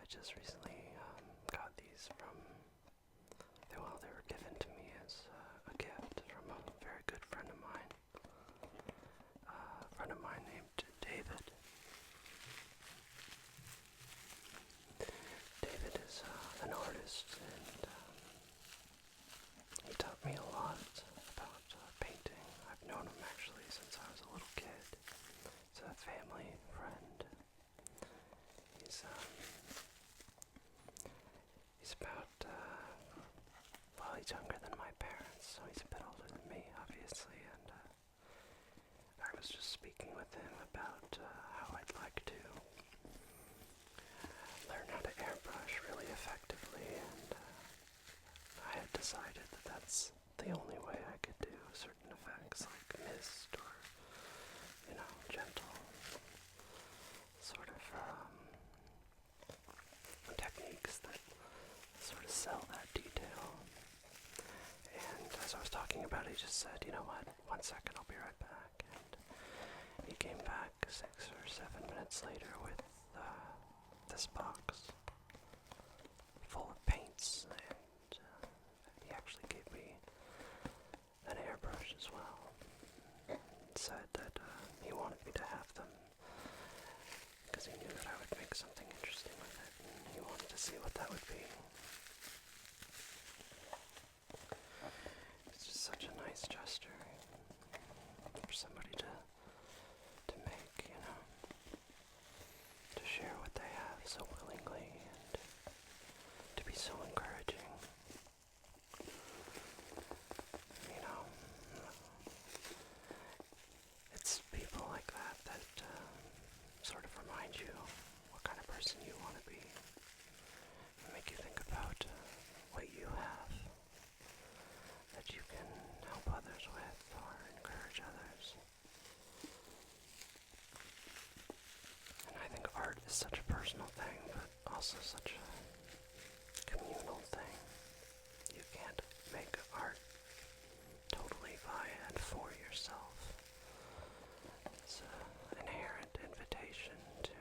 just recently got these from, well, they were given to me as a gift from a very good friend of mine. A friend of mine named David. David is an artist, and he taught me a lot about painting. I've known him actually since I was a little kid. He's a family friend. He's about, well, he's younger than my parents, so he's a bit older than me, obviously, and I was just speaking with him about how I'd like to learn how to airbrush really effectively, and I had decided that that's the only way I could do certain effects like mist or, gentle sort of techniques that sort of sell that detail. And as I was talking about it, he just said, you know what, 1 second, I'll be right back. And he came back 6 or 7 minutes later with this box full of paints, and he actually gave me an airbrush as well. And said that he wanted me to have them because he knew that I would make something interesting with it, and he wanted to see what that would be. It's just such a nice gesture for somebody to make, to share what they have so willingly, and to be so encouraging. It's people like that that sort of remind you what kind of person you want to be, and make you think about what you have that you can help others with or encourage others. And I think art is such a personal thing, but also such a communal thing. You can't make art totally by and for yourself. It's an inherent invitation to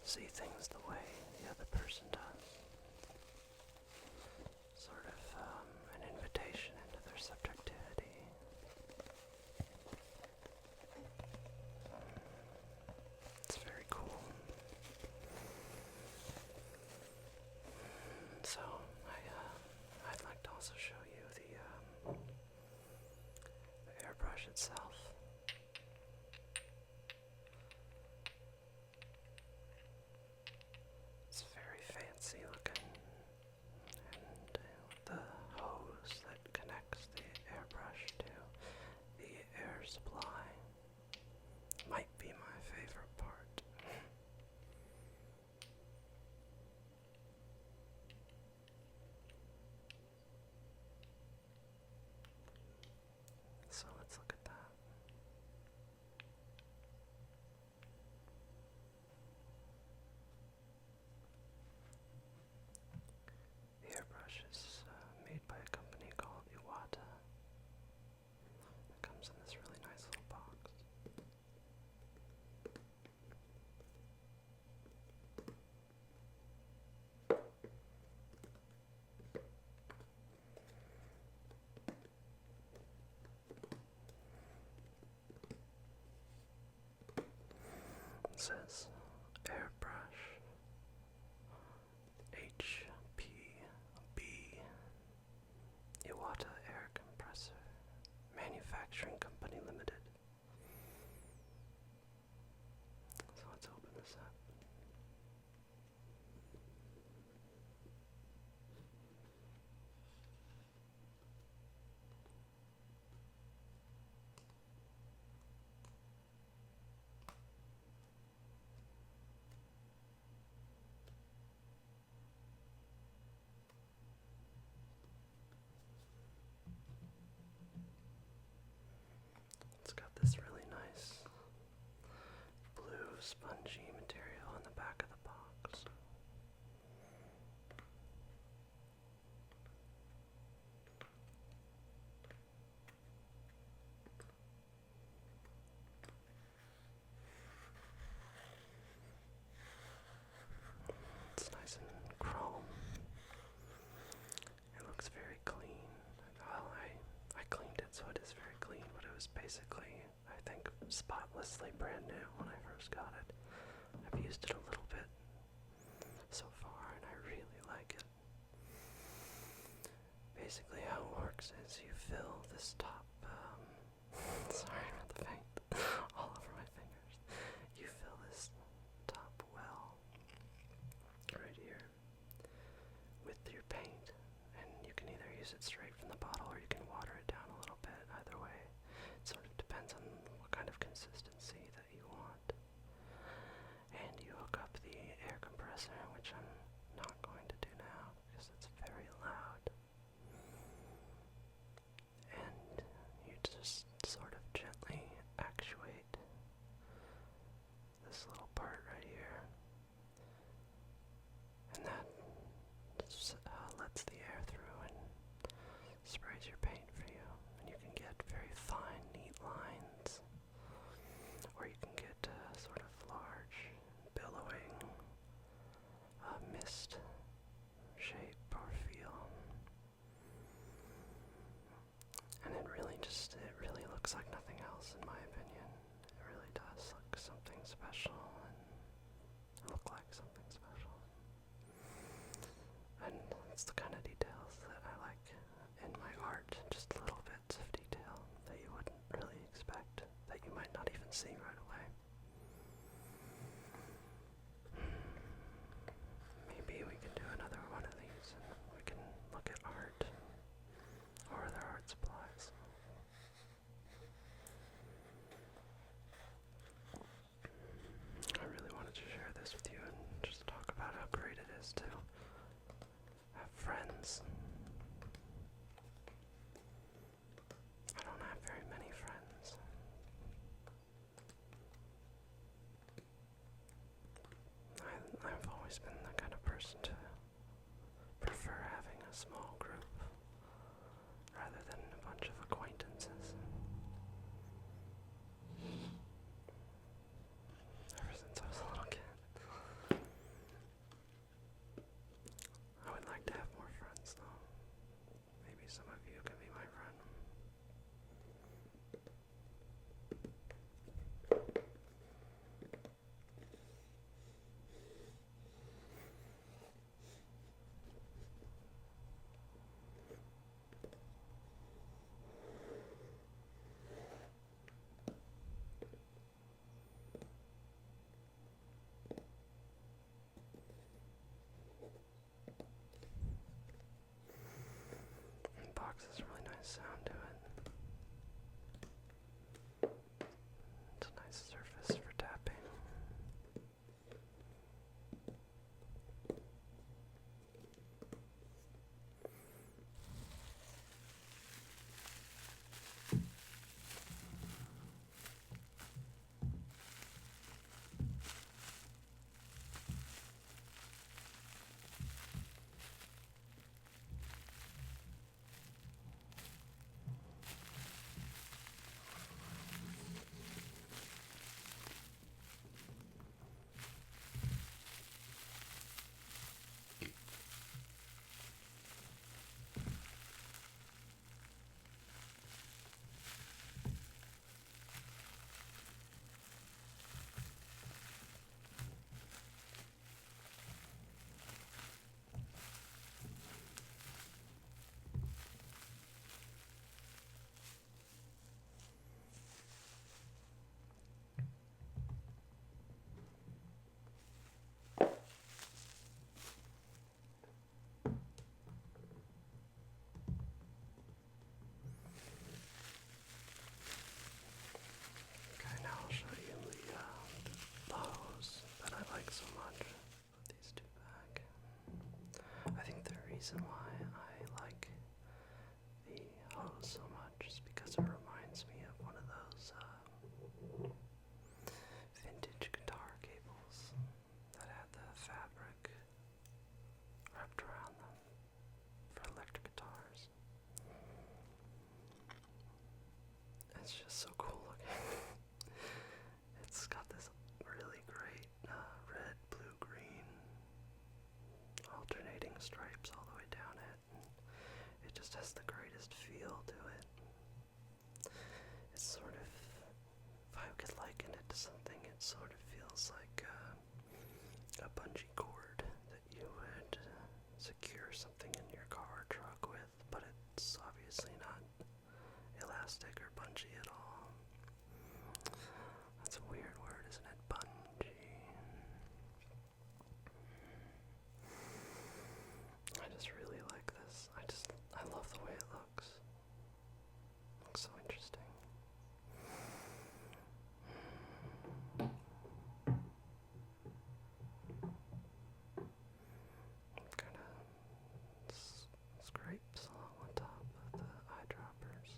see things the way the other person does. Sort of an invitation into their subjectivity. It's very cool. basically, I think, spotlessly brand new when I first got it. I've used it a little bit so far, and I really like it. Basically, how it works is you fill this top, sorry about the paint all over my fingers. You fill this top well right here with your paint, and you can either use it straight from the bottle or you can water it down a little bit. Either way, it sort of depends on what kind of consistency that you want. And you hook up the air compressor, which I'm not going to do now because it's very loud. And you just sort of gently actuate this little part right here, and that lets the air through and sprays your paint for you. And you can get very fine, neat lines, or you can get sort of large, billowing mist shape or feel. And it really looks like nothing else, in my opinion. It really does look something special and look like something special. And it's the kind of details that I like in my art, just little bits of detail that you wouldn't really expect, that you might not even see right away. Maybe we can do another one of these and we can look at art or other art supplies. I really wanted to share this with you and just talk about how great it is to have friends. I don't have very many friends. I've always been the kind of person to prefer having a small group rather than a bunch of acquaintances. Ever since I was a little kid. I would like to have more friends though. Maybe some of you can be my friend. The box has a really nice sound to it. It's a nice surface for tapping. Okay, now I'll show you the hose that I like so much. Put these two back. I think the reason why I like the hose so much is because it reminds me of one of those vintage guitar cables that had the fabric wrapped around them for electric guitars. It's just so cool looking. It's got this really great red, blue, green alternating stripes all the way down it. It just has the greatest feel to it. It's sort of I could liken it to something, it sort of feels like a bungee cord that you would secure something in your car or truck with, but it's obviously not elastic or bungee at all. That's a weird word, isn't it? Bungee. I just really like this. I love the way it looks. Looks so interesting. Kind of scrapes along the top of the eyedroppers.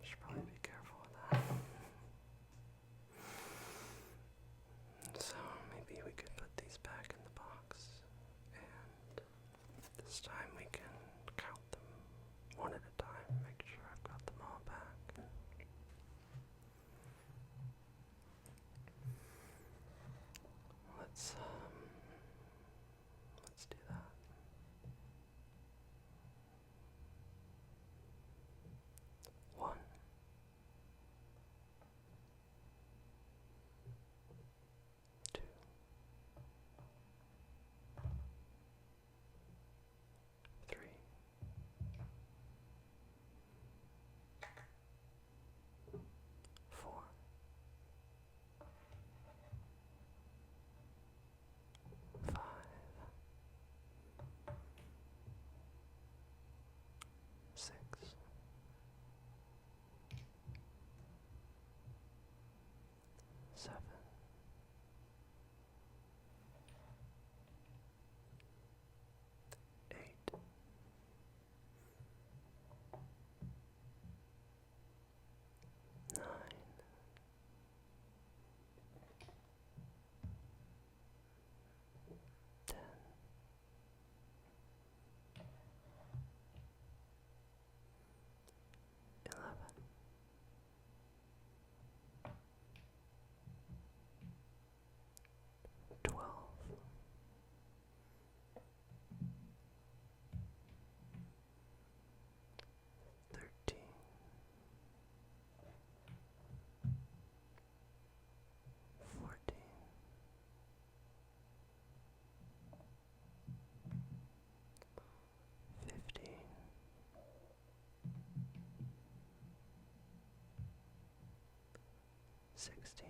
Should probably be careful with that. So maybe we could put these back in the box, and this time we can count them one at a time, make sure I've got them all back. Let's do that. 1, 2, 3, 4, 5, 6, 7, 8, 9, 10, 11, 12, 13, 14, 15, 16,